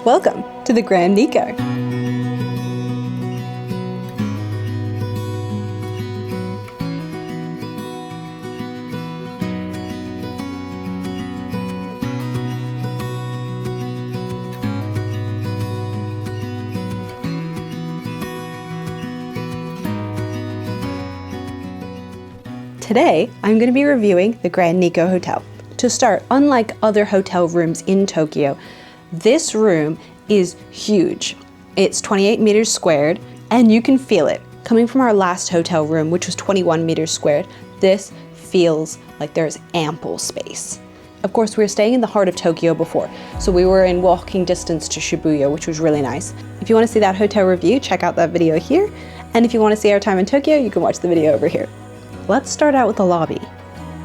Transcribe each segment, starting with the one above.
Welcome to the Grand Nikko. Today, I'm going to be reviewing the Grand Nikko Hotel. To start, unlike other hotel rooms in Tokyo, this room is huge. It's 28 meters squared, and you can feel it. Coming from our last hotel room, which was 21 meters squared, this feels like there's ample space. Of course, we were staying in the heart of Tokyo before, so we were in walking distance to Shibuya, which was really nice. If you want to see that hotel review, check out that video here. And if you want to see our time in Tokyo, you can watch the video over here. Let's start out with the lobby.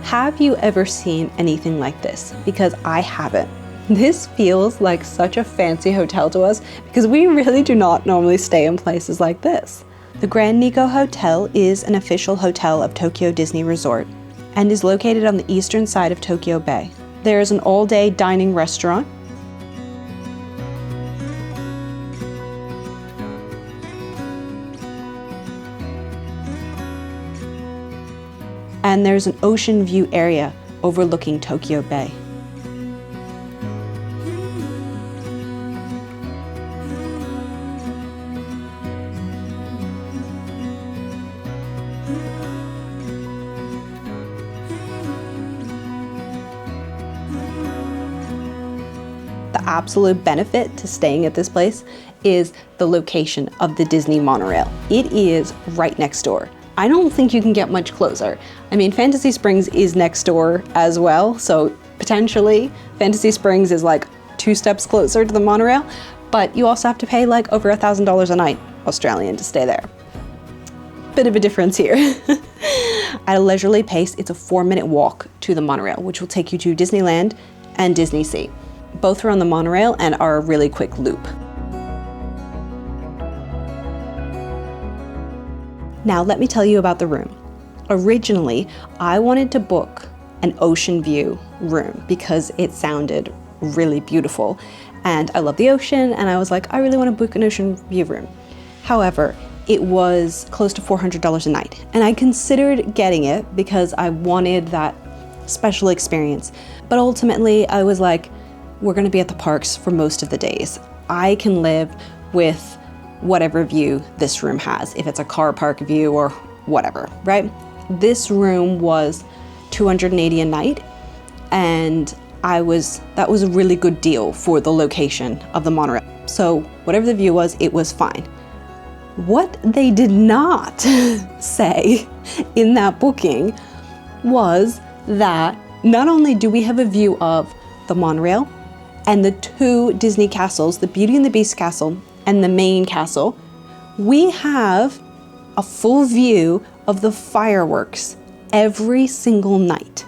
Have you ever seen anything like this? Because I haven't. This feels like such a fancy hotel to us because we really do not normally stay in places like this. The Grand Nikko Hotel is an official hotel of Tokyo Disney Resort and is located on the eastern side of Tokyo Bay. There is an all-day dining restaurant, and there's an ocean view area overlooking Tokyo Bay. The absolute benefit to staying at this place is the location of the Disney monorail. It is right next door. I don't think you can get much closer. I mean, Fantasy Springs is next door as well, so potentially Fantasy Springs is like 2 steps closer to the monorail, but you also have to pay like over $1,000 a night Australian to stay there. Bit of a difference here. At a leisurely pace, it's a 4-minute walk to the monorail, which will take you to Disneyland and DisneySea. Both are on the monorail and are a really quick loop. Now let me tell you about the room. Originally, I wanted to book an ocean view room because it sounded really beautiful and I love the ocean and I was like, I really want to book an ocean view room. However, it was close to $400 a night and I considered getting it because I wanted that special experience. But ultimately I was like, we're going to be at the parks for most of the days. I can live with whatever view this room has, if it's a car park view or whatever, right? This room was $280 a night, and that was a really good deal for the location of the monorail. So whatever the view was, it was fine. What they did not say in that booking was that not only do we have a view of the monorail and the 2 Disney castles, the Beauty and the Beast castle and the main castle, we have a full view of the fireworks every single night.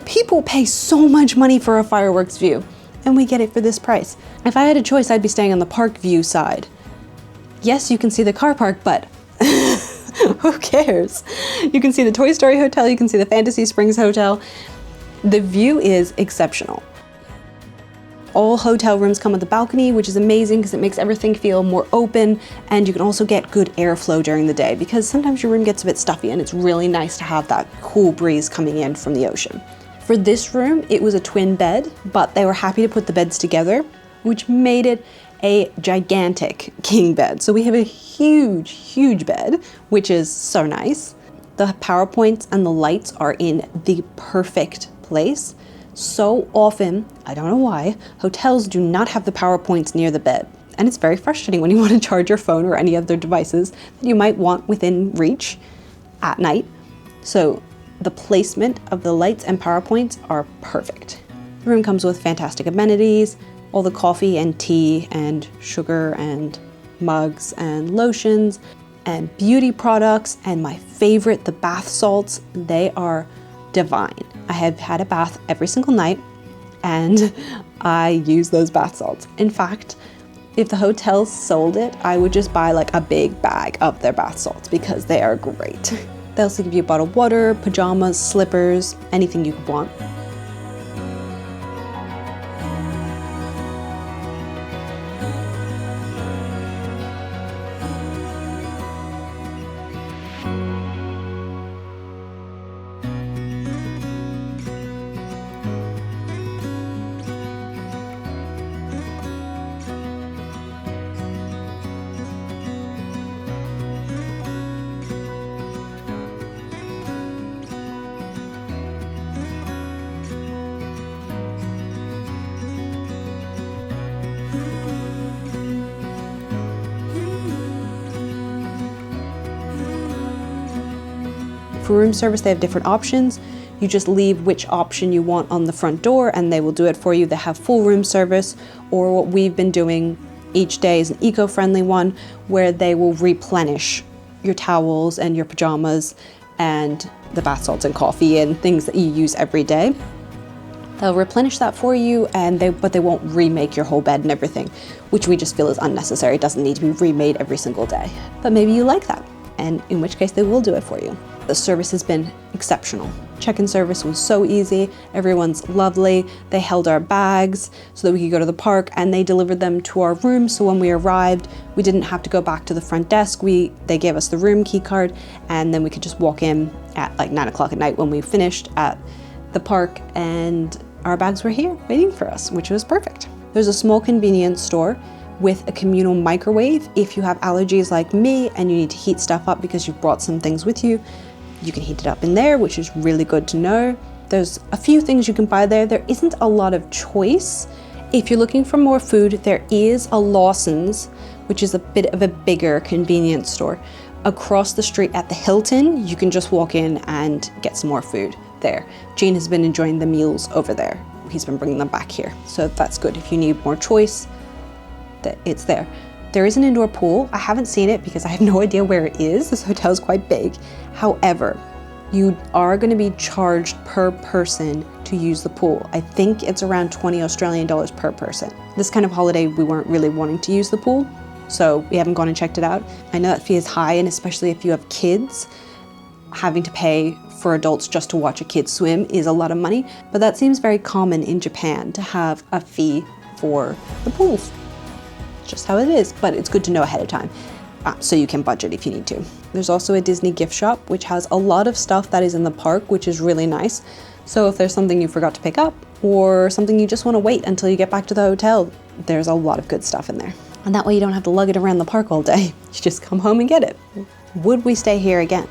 People pay so much money for a fireworks view, and we get it for this price. If I had a choice, I'd be staying on the park view side. Yes, you can see the car park, but who cares? You can see the Toy Story Hotel, you can see the Fantasy Springs Hotel. The view is exceptional. All hotel rooms come with a balcony, which is amazing because it makes everything feel more open, and you can also get good airflow during the day because sometimes your room gets a bit stuffy and it's really nice to have that cool breeze coming in from the ocean. For this room, it was a twin bed, but they were happy to put the beds together, which made it a gigantic king bed. So we have a huge, huge bed, which is so nice. The power points and the lights are in the perfect place. So often, I don't know why, hotels do not have the power points near the bed. And it's very frustrating when you want to charge your phone or any other devices that you might want within reach at night. So the placement of the lights and power points are perfect. The room comes with fantastic amenities, all the coffee and tea and sugar and mugs and lotions and beauty products, and my favorite, the bath salts. They are divine. I have had a bath every single night and I use those bath salts. In fact, if the hotel sold it, I would just buy like a big bag of their bath salts because they are great. They also give you a bottle of water, pajamas, slippers, anything you could want. For room service, they have different options. You just leave which option you want on the front door and they will do it for you. They have full room service, or what we've been doing each day is an eco-friendly one where they will replenish your towels and your pajamas and the bath salts and coffee and things that you use every day. They'll replenish that for you, but they won't remake your whole bed and everything, which we just feel is unnecessary. It doesn't need to be remade every single day. But maybe you like that, and in which case they will do it for you. The service has been exceptional. Check-in service was so easy. Everyone's lovely. They held our bags so that we could go to the park, and they delivered them to our room. So when we arrived, we didn't have to go back to the front desk. They gave us the room key card, and then we could just walk in at like 9 o'clock at night when we finished at the park, and our bags were here waiting for us, which was perfect. There's a small convenience store with a communal microwave. If you have allergies like me and you need to heat stuff up because you've brought some things with you, you can heat it up in there, which is really good to know. There's a few things you can buy there. There isn't a lot of choice. If you're looking for more food, there is a Lawson's, which is a bit of a bigger convenience store. Across the street at the Hilton, you can just walk in and get some more food there. Gene has been enjoying the meals over there. He's been bringing them back here. So that's good. If you need more choice, it's there. There is an indoor pool. I haven't seen it because I have no idea where it is. This hotel is quite big. However, you are going to be charged per person to use the pool. I think it's around 20 Australian dollars per person. This kind of holiday, we weren't really wanting to use the pool, so we haven't gone and checked it out. I know that fee is high, and especially if you have kids, having to pay for adults just to watch a kid swim is a lot of money, but that seems very common in Japan to have a fee for the pools. Just how it is, but it's good to know ahead of time so you can budget if you need to. There's also a Disney gift shop which has a lot of stuff that is in the park, which is really nice. So if there's something you forgot to pick up or something you just want to wait until you get back to the hotel, there's a lot of good stuff in there. And that way you don't have to lug it around the park all day. You just come home and get it. Would we stay here again?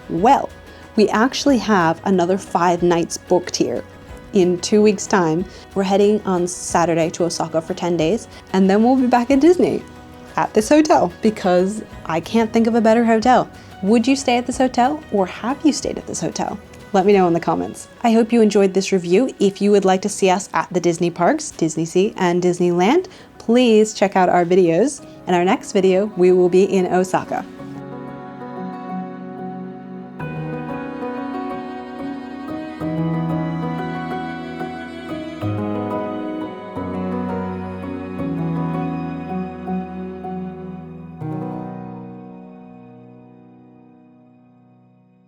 Well, we actually have another 5 nights booked here. In 2 weeks' time, we're heading on Saturday to Osaka for 10 days, and then we'll be back at Disney at this hotel because I can't think of a better hotel. Would you stay at this hotel, or have you stayed at this hotel? Let me know in the comments. I hope you enjoyed this review. If you would like to see us at the Disney parks, DisneySea and Disneyland, please check out our videos. In our next video, we will be in Osaka.